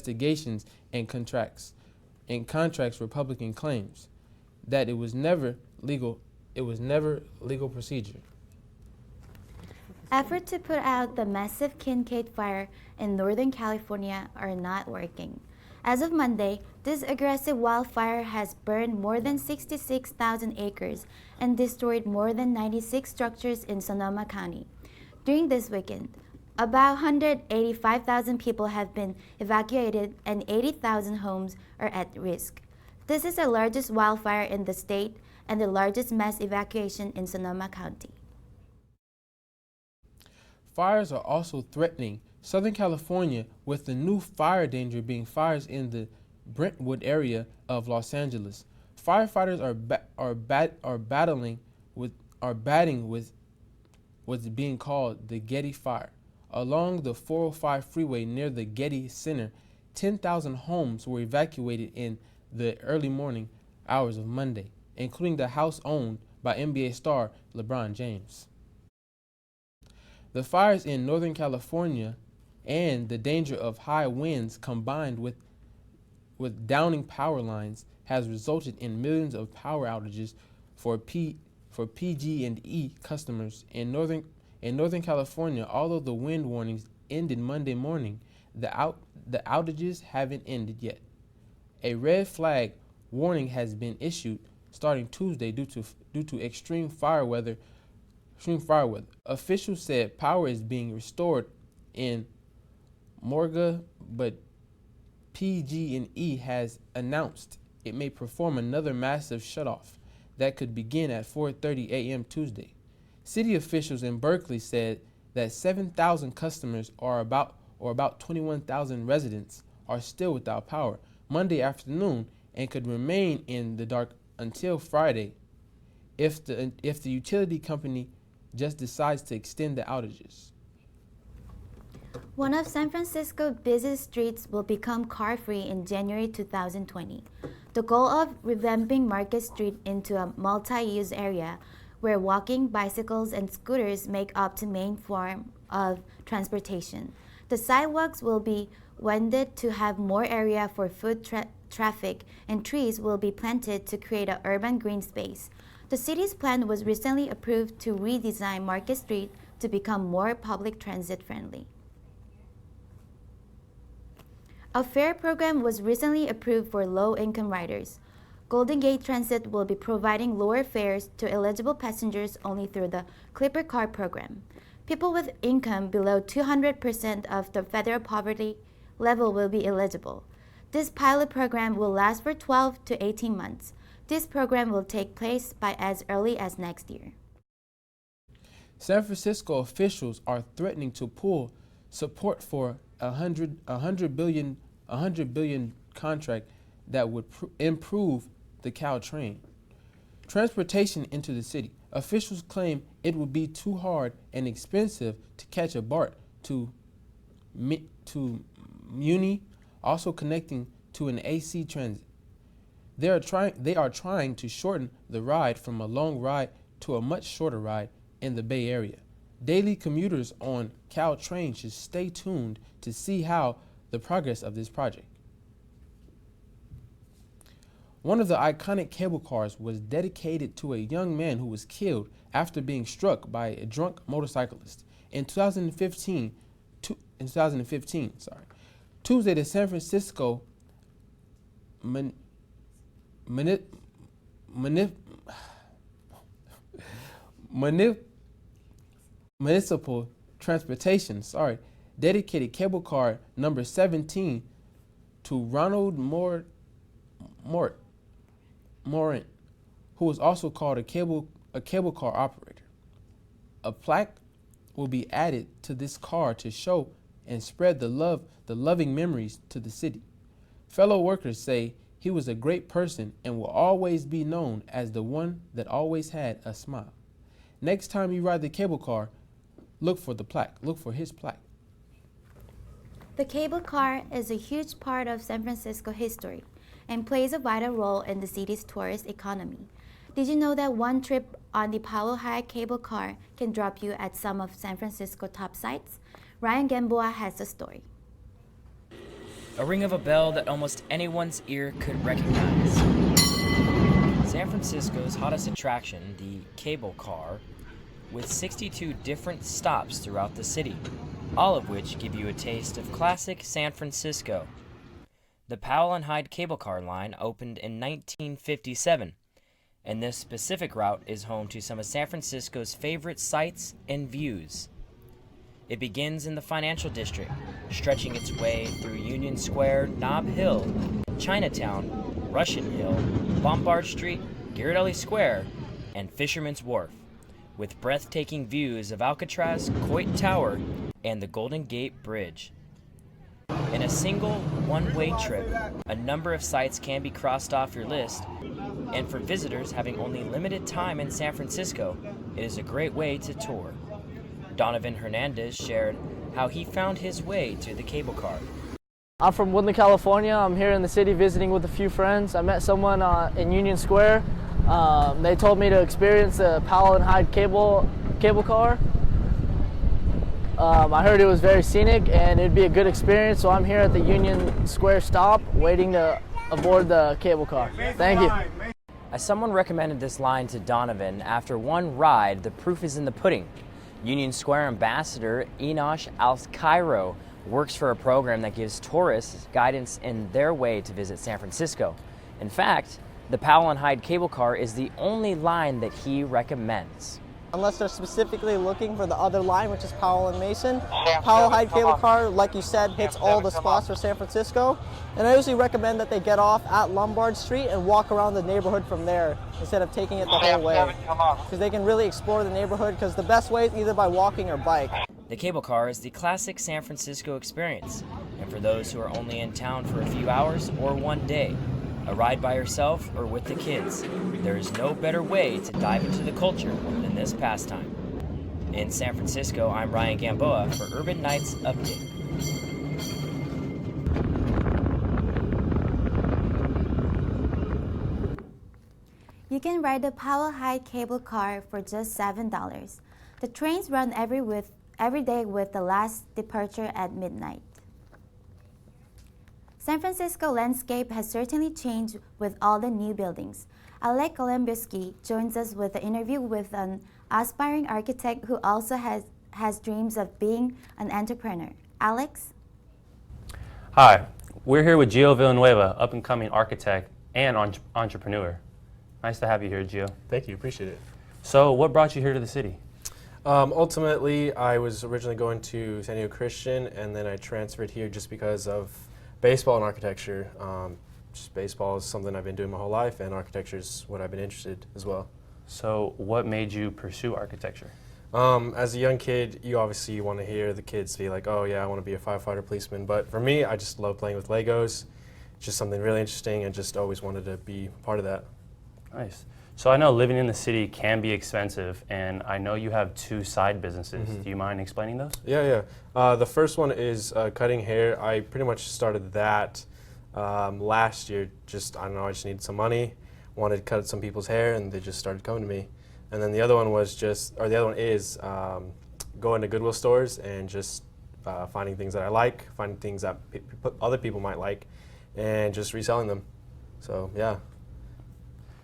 investigations and contracts Republican claims that it was never legal procedure. Efforts to put out the massive Kincaid Fire in Northern California are not working. As of Monday, this aggressive wildfire has burned more than 66,000 acres and destroyed more than 96 structures in Sonoma County. During this weekend, about 185,000 people have been evacuated and 80,000 homes are at risk. This is the largest wildfire in the state and the largest mass evacuation in Sonoma County. Fires are also threatening Southern California, with the new fire danger being fires in the Brentwood area of Los Angeles. Firefighters are batting with what's being called the Getti Fire. Along the 405 freeway near the Getty Center, 10,000 homes were evacuated in the early morning hours of Monday, including the house owned by NBA star LeBron James. The fires in Northern California and the danger of high winds combined with downing power lines has resulted in millions of power outages for PG&E customers in Northern California. Although the wind warnings ended Monday morning, the outages haven't ended yet. A red flag warning has been issued starting Tuesday due to extreme fire weather. Officials said power is being restored in Morga, but PG&E has announced it may perform another massive shutoff that could begin at 4:30 a.m. Tuesday. City officials in Berkeley said that 7,000 customers or about 21,000 residents are still without power Monday afternoon and could remain in the dark until Friday if the utility company just decides to extend the outages. One of San Francisco's busiest streets will become car-free in January 2020. The goal of revamping Market Street into a multi-use area where walking, bicycles, and scooters make up the main form of transportation. The sidewalks will be widened to have more area for foot traffic, and trees will be planted to create an urban green space. The city's plan was recently approved to redesign Market Street to become more public transit friendly. A fare program was recently approved for low-income riders. Golden Gate Transit will be providing lower fares to eligible passengers only through the Clipper Card program. People with income below 200% of the federal poverty level will be eligible. This pilot program will last for 12 to 18 months. This program will take place by as early as next year. San Francisco officials are threatening to pull support for a $100 billion contract that would improve the Caltrain transportation into the city. Officials claim it would be too hard and expensive to catch a BART to Muni, also connecting to an AC transit. They are trying to shorten the ride from a long ride to a much shorter ride in the Bay Area. Daily commuters on Caltrain should stay tuned to see how the progress of this project. One of the iconic cable cars was dedicated to a young man who was killed after being struck by a drunk motorcyclist in 2015. Tuesday, the San Francisco Municipal Transportation, dedicated cable car number 17 to Ronald Morin, who was also called a cable car operator. A plaque will be added to this car to show and spread the loving memories to the city. Fellow workers say he was a great person and will always be known as the one that always had a smile. Next time you ride the cable car, look for the plaque. Look for his plaque. The cable car is a huge part of San Francisco history and plays a vital role in the city's tourist economy. Did you know that one trip on the Powell Hyde cable car can drop you at some of San Francisco's top sites? Ryan Gamboa has the story. a ring of a bell that almost anyone's ear could recognize. San Francisco's hottest attraction, the cable car, with 62 different stops throughout the city, all of which give you a taste of classic San Francisco. The Powell Hyde cable car line opened in 1957, and this specific route is home to some of San Francisco's favorite sights and views. It begins in the financial district, stretching its way through Union Square, Nob Hill, Chinatown, Russian Hill, Lombard Street, Ghirardelli Square, and Fisherman's Wharf, with breathtaking views of Alcatraz, Coit Tower, and the Golden Gate Bridge. In a single, one-way trip, a number of sites can be crossed off your list, and for visitors having only limited time in San Francisco, it is a great way to tour. Donovan Hernandez shared how he found his way to the cable car. I'm from Woodland, California. I'm here in the city visiting with a few friends. I met someone in Union Square. They told me to experience the Powell Hyde cable car. I heard it was very scenic and it'd be a good experience, so I'm here at the Union Square stop waiting to aboard the cable car. Thank you. As someone recommended this line to Donovan after one ride, the proof is in the pudding. Union Square ambassador Enosh Al-Cairo works for a program that gives tourists guidance in their way to visit San Francisco. In fact, the Powell Hyde cable car is the only line that he recommends. Unless they're specifically looking for the other line, which is Powell and Mason. Powell Hyde cable car, like you said, hits all the spots for San Francisco. And I usually recommend that they get off at Lombard Street and walk around the neighborhood from there instead of taking it the whole way. Because they can really explore the neighborhood, because the best way is either by walking or bike. The cable car is the classic San Francisco experience, and for those who are only in town for a few hours or one day, a ride by yourself or with the kids, there is no better way to dive into the culture than this pastime. In San Francisco, I'm Ryan Gamboa for Urban Nights Update. You can ride the Powell Hyde cable car for just $7. The trains run every day with the last departure at midnight. San Francisco landscape has certainly changed with all the new buildings. Alec Golembiewski joins us with an interview with an aspiring architect who also has dreams of being an entrepreneur. Alex? Hi, we're here with Geo Villanueva, up-and-coming architect and entrepreneur. Nice to have you here, Geo. Thank you, appreciate it. So what brought you here to the city? Ultimately, I was originally going to San Diego Christian, and then I transferred here just because of baseball and architecture. Just baseball is something I've been doing my whole life, and architecture is what I've been interested as well. So what made you pursue architecture? As a young kid, you obviously want to hear the kids be like, oh yeah, I want to be a firefighter, policeman. But for me, I just love playing with Legos. It's just something really interesting, and just always wanted to be part of that. Nice. So I know living in the city can be expensive, and I know you have two side businesses. Do you mind explaining those? Yeah. The first one is cutting hair. I pretty much started that last year. I don't know, I just needed some money, wanted to cut some people's hair, and they just started coming to me. And then the other one is going to Goodwill stores and just finding things that I like, finding things that other people might like, and just reselling them. So yeah.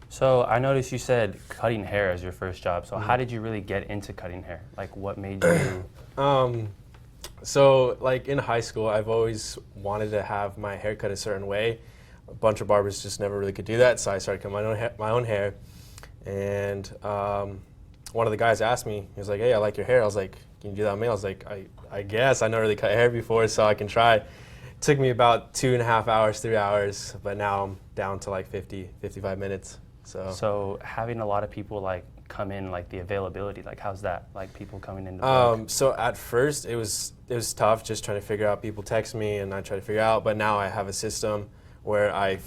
So I noticed you said cutting hair as your first job. So how did you really get into cutting hair? Like what made you? So like in high school, I've always wanted to have my hair cut a certain way. A bunch of barbers just never really could do that, so I started cutting my own hair. And one of the guys asked me, he was like, hey, I like your hair. I was like, can you do that on me? I was like, I guess. I never really cut hair before, so I can try. It took me about 2.5 hours, 3 hours, but now I'm down to like 55 minutes. So having a lot of people like come in, like the availability, like how's that? Like people coming into work? So at first it was tough, just trying to figure out. People text me and I try to figure out, but now I have a system where I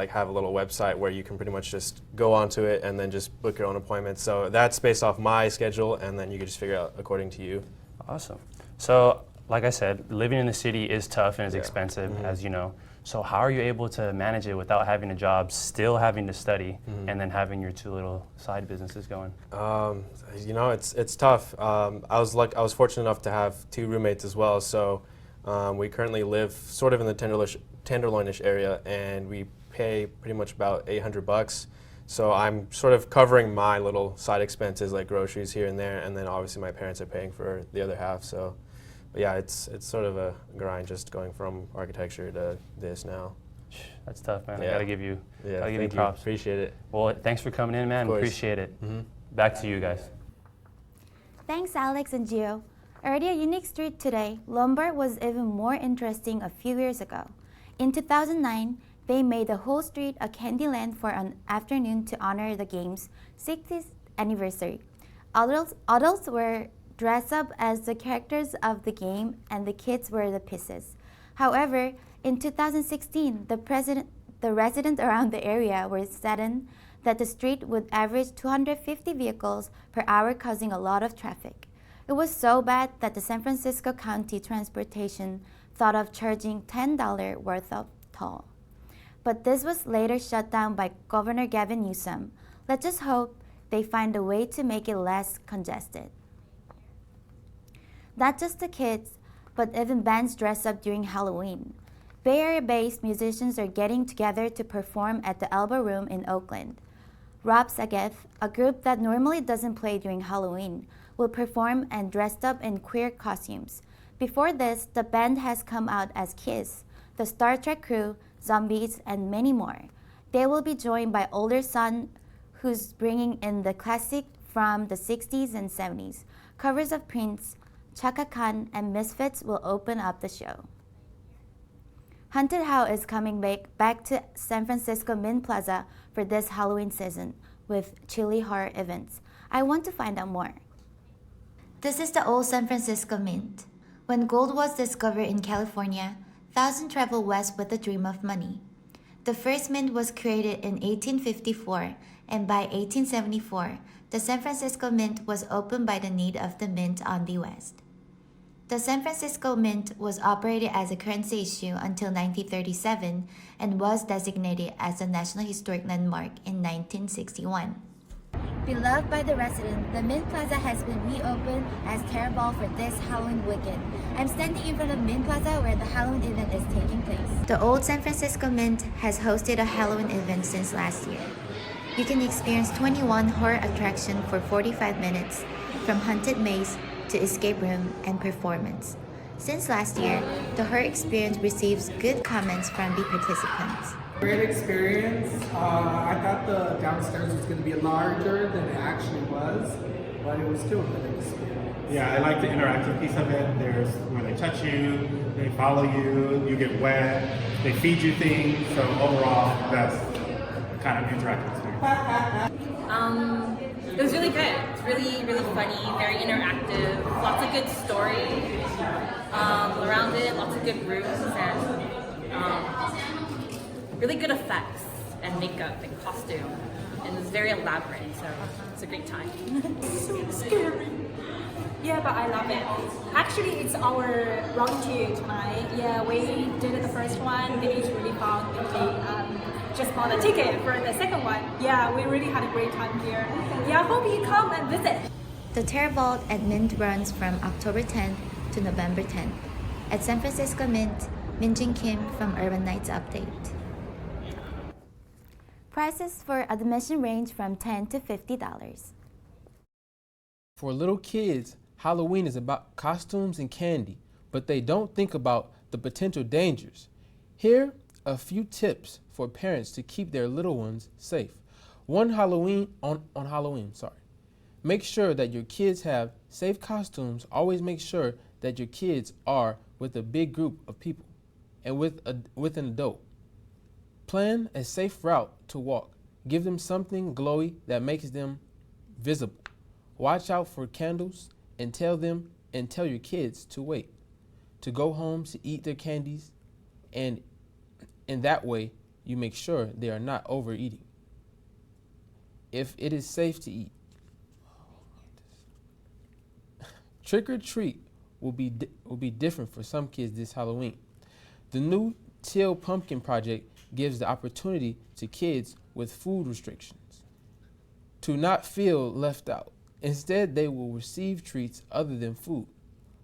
have a little website where you can pretty much just go onto it and then just book your own appointments. So that's based off my schedule, and then you can just figure out according to you. Awesome. So like I said, living in the city is tough and is expensive, as you know. So how are you able to manage it without having a job, still having to study, and then having your two little side businesses going? You know, it's tough. I was fortunate enough to have 2 roommates as well. So we currently live sort of in the tenderloinish area, and we pay pretty much about $800. So I'm sort of covering my little side expenses like groceries here and there, and then obviously my parents are paying for the other half. So, but yeah, it's sort of a grind just going from architecture to this now. That's tough, man. Yeah. I gotta give you, Yeah, gotta give you thank you. props. Appreciate it. Well, thanks for coming in, man. Of course. Appreciate it. Back to you guys. Thanks, Alex and Gio. Already a unique street today, Lombard was even more interesting a few years ago. In 2009, they made the whole street a candy land for an afternoon to honor the game's 60th anniversary. Adults were dressed up as the characters of the game, and the kids were the pieces. However, in 2016, the residents around the area were saddened that the street would average 250 vehicles per hour, causing a lot of traffic. It was so bad that the San Francisco County Transportation thought of charging $10 worth of toll. But this was later shut down by Governor Gavin Newsom. Let's just hope they find a way to make it less congested. Not just the kids, but even bands dress up during Halloween. Bay Area-based musicians are getting together to perform at the Elbow Room in Oakland. Rob Saget, a group that normally doesn't play during Halloween, will perform and dressed up in queer costumes. Before this, the band has come out as Kiss, the Star Trek crew, Zombies, and many more. They will be joined by older son, who's bringing in the classic from the 60s and 70s. Covers of Prince, Chaka Khan, and Misfits will open up the show. Haunted House is coming back to San Francisco Mint Plaza for this Halloween season with chilly horror events. I want to find out more. This is the old San Francisco Mint. When gold was discovered in California, thousands traveled west with the dream of money. The first mint was created in 1854, and by 1874, the San Francisco Mint was opened by the need of the mint on the west. The San Francisco Mint was operated as a currency issue until 1937 and was designated as a National Historic Landmark in 1961. Beloved by the residents, the Mint Plaza has been reopened as Terror Ball for this Halloween weekend. I'm standing in front of Mint Plaza where the Halloween event is taking place. The old San Francisco Mint has hosted a Halloween event since last year. You can experience 21 horror attractions for 45 minutes, from haunted maze to escape room and performance. Since last year, the horror experience receives good comments from the participants. Great experience. I thought the downstairs was going to be larger than it actually was, but it was still a good experience. Yeah, I like the interactive piece of it. There's where they touch you, they follow you, you get wet, they feed you things. So overall, that's kind of interactive experience. It was really good. It's really, really funny, very interactive, lots of good stories around it, lots of good rooms, and really good effects and makeup and costume. And it's very elaborate, so it's a great time. So scary. Yeah, but I love it. Actually, it's our round two tonight. Yeah, we did it the first one. It is really fun. We just bought a ticket for the second one. Yeah, we really had a great time here. Yeah, I hope you come and visit. The Terror Vault at Mint runs from October 10th to November 10th. At San Francisco Mint, Minjin Kim from Urban Nights Update. Prices for admission range from $10 to $50. For little kids, Halloween is about costumes and candy, but they don't think about the potential dangers. Here are a few tips for parents to keep their little ones safe. On Halloween, make sure that your kids have safe costumes. Always make sure that your kids are with a big group of people and with an adult. Plan a safe route to walk. Give them something glowy that makes them visible. Watch out for candles and tell your kids to wait, to go home to eat their candies, and in that way you make sure they are not overeating. If it is safe to eat. Trick or treat will be different for some kids this Halloween. The new Teal Pumpkin Project gives the opportunity to kids with food restrictions to not feel left out. Instead, they will receive treats other than food.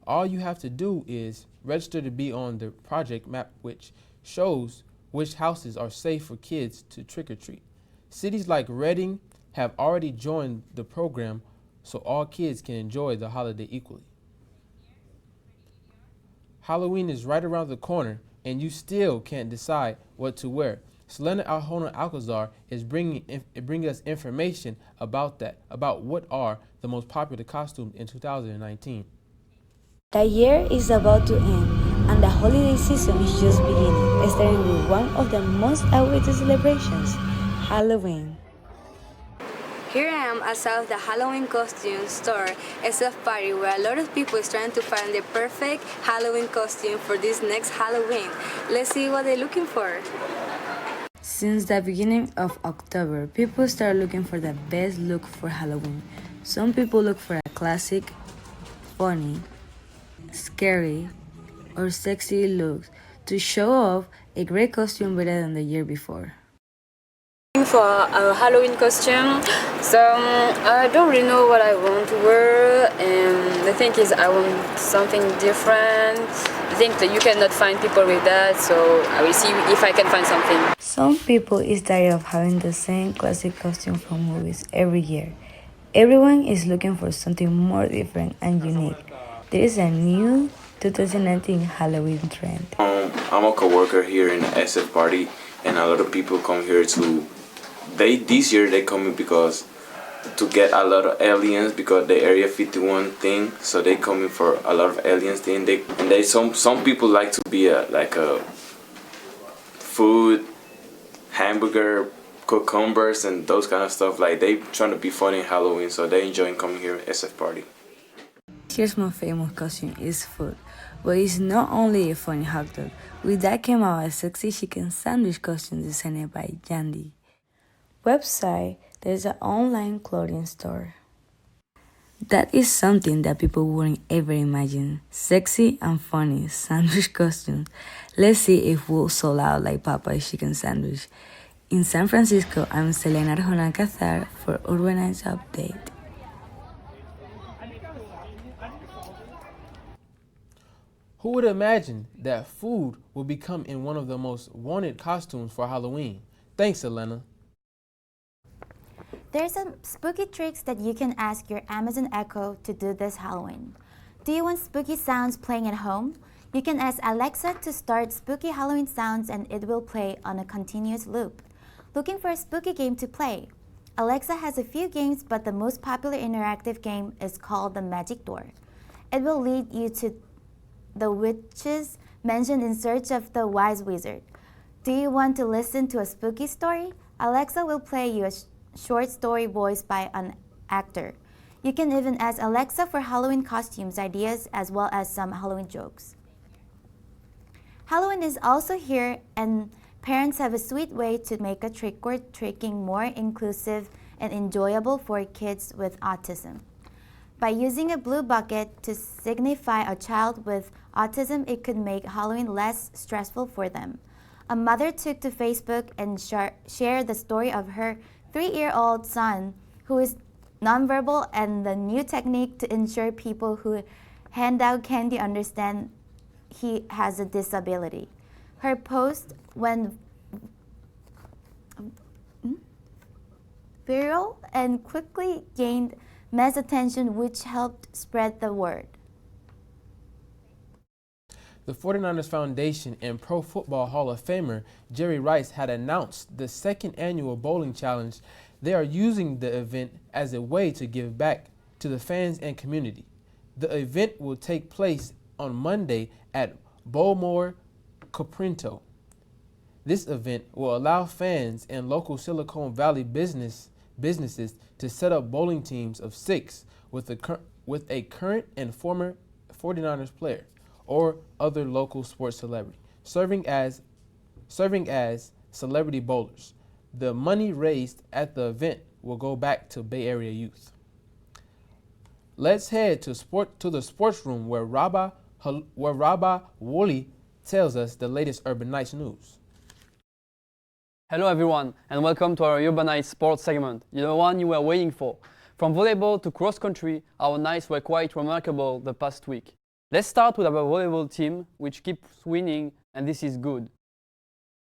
All you have to do is register to be on the project map, which shows which houses are safe for kids to trick-or-treat. Cities like Reading have already joined the program so all kids can enjoy the holiday equally. Halloween is right around the corner and you still can't decide what to wear. Selena Alhona Alcazar is bringing us information about what are the most popular costumes in 2019. The year is about to end, and the holiday season is just beginning, starting with one of the most awaited celebrations, Halloween. Here I am outside the Halloween costume store, SF Party, where a lot of people is trying to find the perfect Halloween costume for this next Halloween. Let's see what they're looking for. Since the beginning of October, people start looking for the best look for Halloween. Some people look for a classic, funny, scary, or sexy look to show off a great costume better than the year before. For a Halloween costume, so I don't really know what I want to wear, and the thing is I want something different. I think that you cannot find people with that, so I will see if I can find something. Some people is tired of having the same classic costume from movies every year. Everyone is looking for something more different and unique. There is a new 2019 Halloween trend. I'm a co-worker here in the SF Party, and a lot of people come here this year they come because to get a lot of aliens because the Area 51 thing, so they come in for a lot of aliens thing. Some people like to be like a food, hamburger, cucumbers, and those kind of stuff. Like they trying to be funny in Halloween, so they enjoying coming here at SF Party. Here's my famous costume is food, but it's not only a funny hot dog. With that came out a sexy chicken sandwich costume designed by Yandy. Website, there's an online clothing store. That is something that people wouldn't ever imagine. Sexy and funny sandwich costumes. Let's see if we'll sold out like Popeye's chicken sandwich. In San Francisco, I'm Selena Arjona Alcazar for Urbanize Update. Who would imagine that food would become in one of the most wanted costumes for Halloween? Thanks, Elena. There's some spooky tricks that you can ask your Amazon Echo to do this Halloween. Do you want spooky sounds playing at home? You can ask Alexa to start spooky Halloween sounds and it will play on a continuous loop. Looking for a spooky game to play? Alexa has a few games, but the most popular interactive game is called the Magic Door. It will lead you to the witches mentioned in Search of the Wise Wizard. Do you want to listen to a spooky story? Alexa will play you a short story voiced by an actor. You can even ask Alexa for Halloween costumes ideas as well as some Halloween jokes. Halloween is also here, and parents have a sweet way to make a trick-or-treating more inclusive and enjoyable for kids with autism. By using a blue bucket to signify a child with autism, it could make Halloween less stressful for them. A mother took to Facebook and shared the story of her 3-year-old son who is nonverbal and the new technique to ensure people who hand out candy understand he has a disability. Her post went viral and quickly gained mass attention, which helped spread the word. The 49ers Foundation and Pro Football Hall of Famer Jerry Rice had announced the second annual bowling challenge. They are using the event as a way to give back to the fans and community. The event will take place on Monday at Bowmore Coprinto. This event will allow fans and local Silicon Valley businesses to set up bowling teams of 6 with a current and former 49ers player or other local sports celebrity, serving as celebrity bowlers. The money raised at the event will go back to Bay Area youth. Let's head to the sports room where Rabah Woolley tells us the latest Urban Nights news. Hello everyone, and welcome to our Urban Nights sports segment, the one you were waiting for. From volleyball to cross country, our nights were quite remarkable the past week. Let's start with our volleyball team, which keeps winning, and this is good.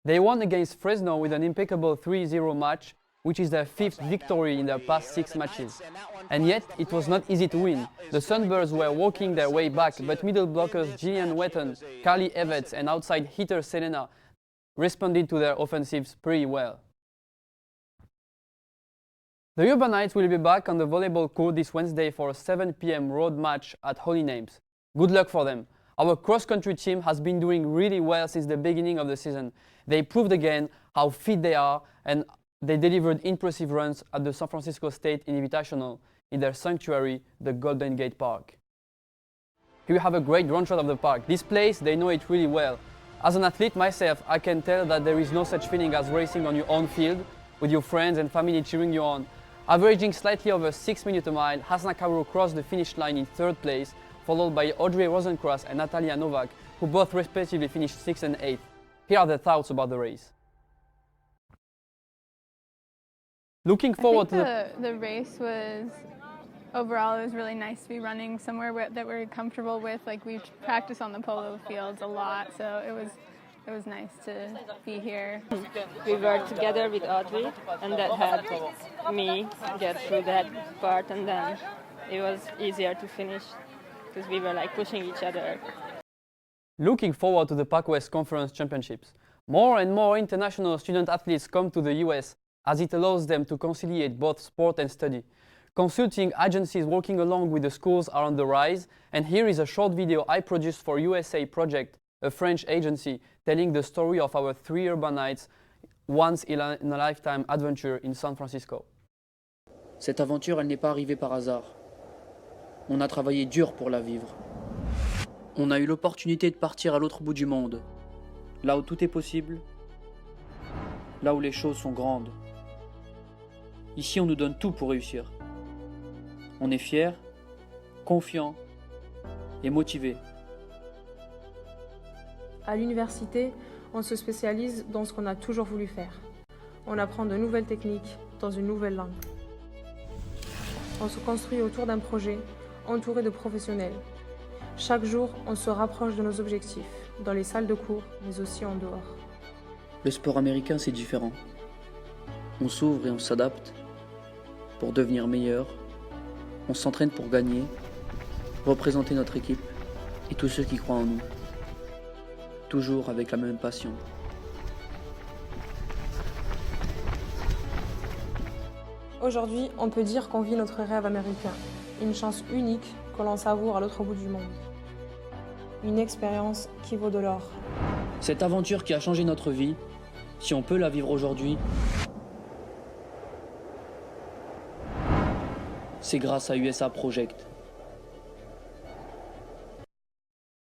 They won against Fresno with an impeccable 3-0 match, which is their 5th victory in their past 6 matches. And yet, it was not easy to win. The Sunbirds were walking their way back, but middle blockers Gillian Wetton, Carly Evans and outside hitter Selena responded to their offensives pretty well. The Urbanites will be back on the volleyball court this Wednesday for a 7 p.m. road match at Holy Names. Good luck for them. Our cross-country team has been doing really well since the beginning of the season. They proved again how fit they are, and they delivered impressive runs at the San Francisco State Invitational in their sanctuary, the Golden Gate Park. Here you have a great drone shot of the park. This place, they know it really well. As an athlete myself, I can tell that there is no such feeling as racing on your own field, with your friends and family cheering you on. Averaging slightly over 6 minutes a mile, Hasna Kauru crossed the finish line in 3rd place, followed by Audrey Rosencrantz and Natalia Novak, who both respectively finished 6th and 8th. Here are their thoughts about the race. Looking forward to the race was, overall, it was really nice to be running somewhere that we're comfortable with. Like, we practice on the polo fields a lot, so it was nice to be here. We were together with Audrey, and that helped me get through that part, and then it was easier to finish because we were like pushing each other. Looking forward to the PacWest Conference Championships. More and more international student athletes come to the US as it allows them to conciliate both sport and study. Consulting agencies working along with the schools are on the rise, and here is a short video I produced for USA Project, a French agency, telling the story of our 3 Urbanites once in a lifetime adventure in San Francisco. Cette aventure, elle n'est pas arrivée par hasard. On a travaillé dur pour la vivre. On a eu l'opportunité de partir à l'autre bout du monde, là où tout est possible, là où les choses sont grandes. Ici, on nous donne tout pour réussir. On est fiers, confiants et motivés. À l'université, on se spécialise dans ce qu'on a toujours voulu faire. On apprend de nouvelles techniques dans une nouvelle langue. On se construit autour d'un projet, entouré de professionnels. Chaque jour, on se rapproche de nos objectifs, dans les salles de cours, mais aussi en dehors. Le sport américain, c'est différent. On s'ouvre et on s'adapte pour devenir meilleur. On s'entraîne pour gagner, représenter notre équipe et tous ceux qui croient en nous. Toujours avec la même passion. Aujourd'hui, on peut dire qu'on vit notre rêve américain, une chance unique que l'on savoure à l'autre bout du monde. Une expérience qui vaut de l'or. Cette aventure qui a changé notre vie, si on peut la vivre aujourd'hui, c'est grâce à USA Project.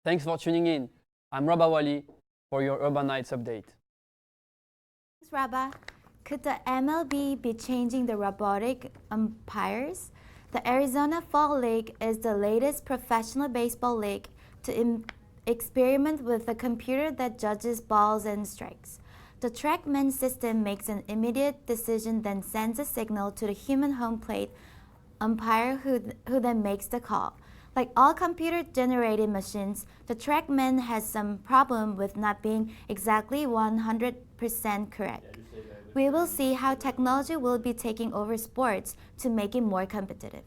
Thanks for tuning in. I'm Rabah Wali for your Urbanites update. Thanks, Rabah. Could the MLB be changing the robotic umpires? The Arizona Fall League is the latest professional baseball league to experiment with a computer that judges balls and strikes. The TrackMan system makes an immediate decision, then sends a signal to the human home plate umpire who then makes the call. Like all computer-generated machines, the TrackMan has some problem with not being exactly 100% correct. We will see how technology will be taking over sports to make it more competitive.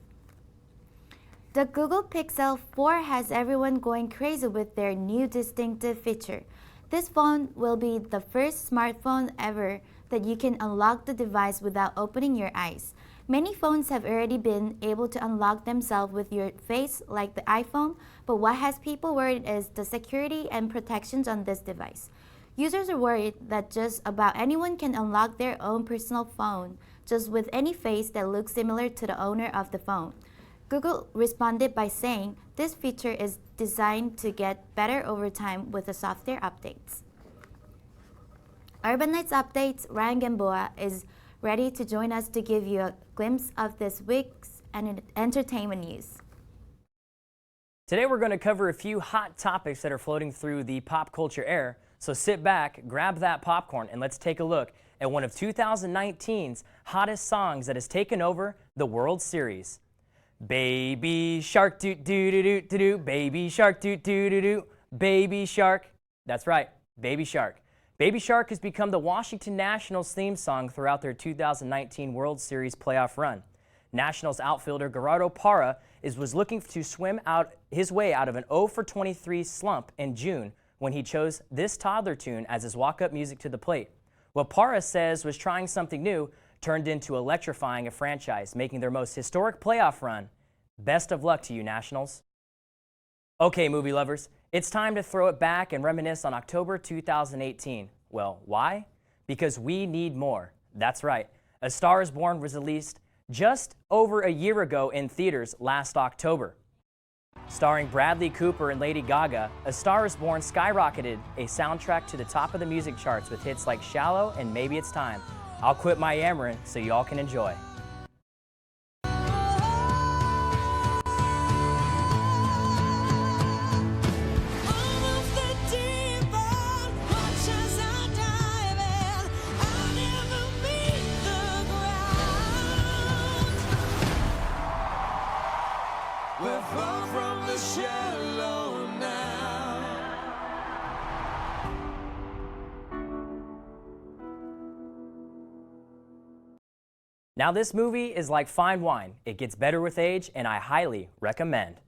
The Google Pixel 4 has everyone going crazy with their new distinctive feature. This phone will be the first smartphone ever that you can unlock the device without opening your eyes. Many phones have already been able to unlock themselves with your face like the iPhone, but what has people worried is the security and protections on this device. Users are worried that just about anyone can unlock their own personal phone, just with any face that looks similar to the owner of the phone. Google responded by saying this feature is designed to get better over time with the software updates. Urbanites Updates, Ryan Gamboa is ready to join us to give you a glimpse of this week's entertainment news. Today we're going to cover a few hot topics that are floating through the pop culture air. So sit back, grab that popcorn, and let's take a look at one of 2019's hottest songs that has taken over the World Series. Baby shark doo doo doo doo doo doo, baby shark doo doo doo doo, baby shark. That's right, baby shark. Baby Shark has become the Washington Nationals theme song throughout their 2019 World Series playoff run. Nationals outfielder Gerardo Parra was looking to swim out his way out of an 0-for-23 slump in June when he chose this toddler tune as his walk-up music to the plate. What Parra says was trying something new turned into electrifying a franchise, making their most historic playoff run. Best of luck to you, Nationals. Okay, movie lovers, it's time to throw it back and reminisce on October 2018. Well, why? Because we need more. That's right. A Star is Born was released just over a year ago in theaters last October. Starring Bradley Cooper and Lady Gaga, A Star is Born skyrocketed a soundtrack to the top of the music charts with hits like Shallow and Maybe It's Time. I'll quit my yammering so y'all can enjoy. We're far from the shallow now. Now this movie is like fine wine. It gets better with age, and I highly recommend.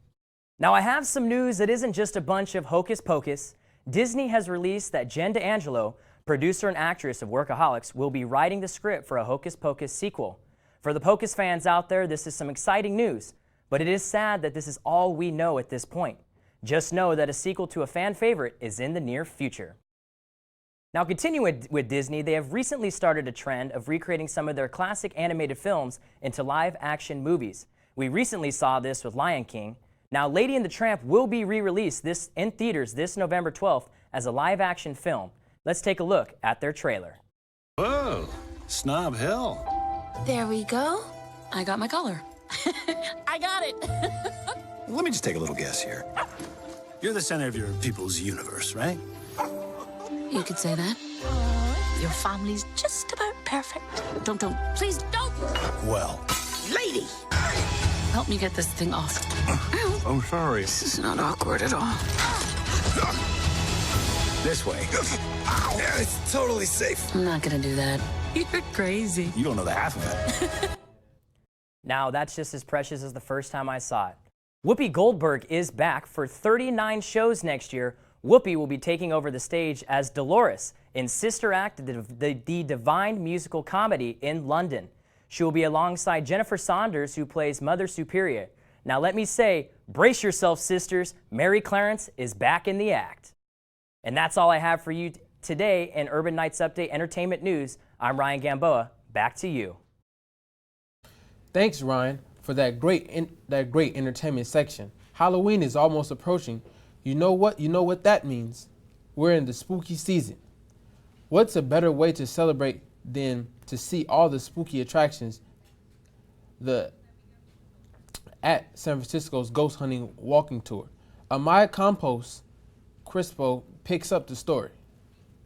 Now I have some news that isn't just a bunch of hocus pocus. Disney has released that Jen D'Angelo, producer and actress of Workaholics, will be writing the script for a Hocus Pocus sequel. For the Pocus fans out there, this is some exciting news. But it is sad that this is all we know at this point. Just know that a sequel to a fan favorite is in the near future. Now continuing with Disney, they have recently started a trend of recreating some of their classic animated films into live-action movies. We recently saw this with Lion King. Now Lady and the Tramp will be re-released in theaters this November 12th as a live-action film. Let's take a look at their trailer. Whoa, Snob Hill. There we go. I got my color. I got it. Let me just take a little guess here. You're the center of your people's universe, right? You could say that. Your family's just about perfect. Don't. Please don't. Well, Lady! Help me get this thing off. I'm sorry. This is not awkward at all. This way. Yeah, it's totally safe. I'm not gonna do that. You're crazy. You don't know the half of it. Now that's just as precious as the first time I saw it. Whoopi Goldberg is back for 39 shows next year. Whoopi will be taking over the stage as Dolores in Sister Act, the Divine musical comedy in London. She will be alongside Jennifer Saunders, who plays Mother Superior. Now let me say, brace yourself, sisters. Mary Clarence is back in the act. And that's all I have for you today in Urban Nights Update Entertainment News. I'm Ryan Gamboa. Back to you. Thanks, Ryan, for that great entertainment section. Halloween is almost approaching. You know what that means. We're in the spooky season. What's a better way to celebrate than to see all the spooky attractions at San Francisco's Ghost Hunting Walking Tour? Amaya Campos Crispo picks up the story.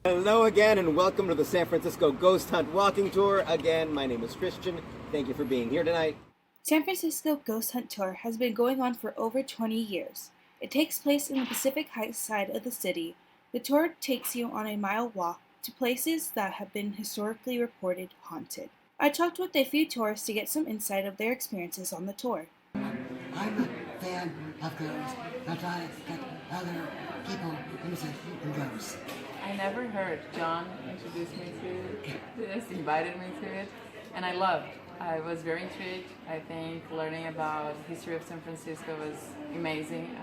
Hello again and welcome to the San Francisco Ghost Hunt Walking Tour. Again, my name is Christian. Thank you for being here tonight. San Francisco Ghost Hunt Tour has been going on for over 20 years. It takes place in the Pacific Heights side of the city. The tour takes you on a mile walk to places that have been historically reported haunted. I talked with a few tourists to get some insight of their experiences on the tour. I'm a fan of ghosts. That's why I get other people interested in ghosts. I never heard. John introduced me to this, invited me to it, and I loved. I was very intrigued. I think learning about the history of San Francisco was amazing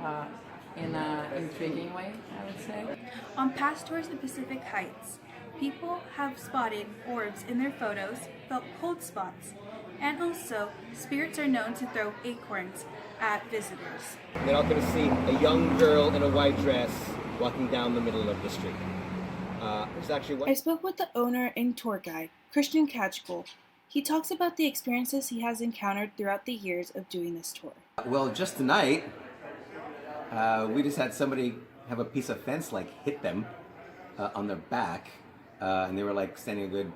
in an intriguing way, I would say. On past tours in Pacific Heights, people have spotted orbs in their photos, felt cold spots, and also spirits are known to throw acorns at visitors. They're not going to see a young girl in a white dress walking down the middle of the street. I spoke with the owner and tour guide, Christian Catchbull. He talks about the experiences he has encountered throughout the years of doing this tour. Well, just tonight, we just had somebody have a piece of fence hit them on their back, and they were standing a good,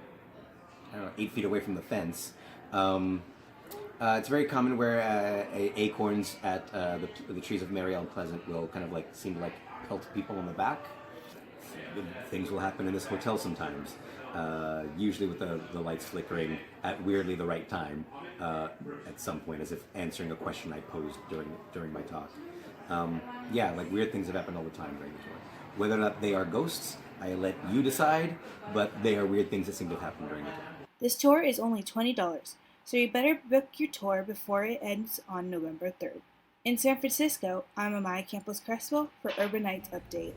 8 feet away from the fence. It's very common where acorns at the trees of Mary Ellen Pleasant will kind of seem to pelt people on the back. things will happen in this hotel sometimes. Usually with the lights flickering at weirdly the right time at some point, as if answering a question I posed during my talk. Yeah, like weird things have happened all the time during the tour. Whether or not they are ghosts, I let you decide, but they are weird things that seem to have happened during the tour. This tour is only $20, so you better book your tour before it ends on November 3rd. In San Francisco, I'm Amaya Campos Crespo for Urban Nights Update.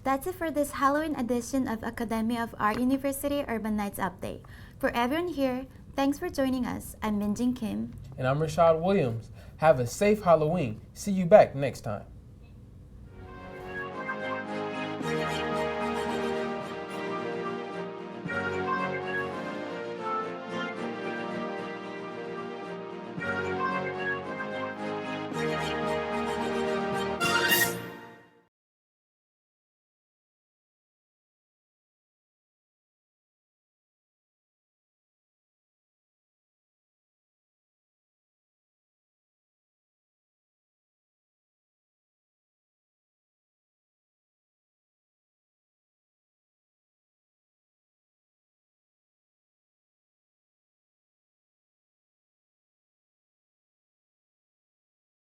That's it for this Halloween edition of Academy of Art University Urban Nights Update. For everyone here, thanks for joining us. I'm Minjin Kim. And I'm Rashad Williams. Have a safe Halloween. See you back next time.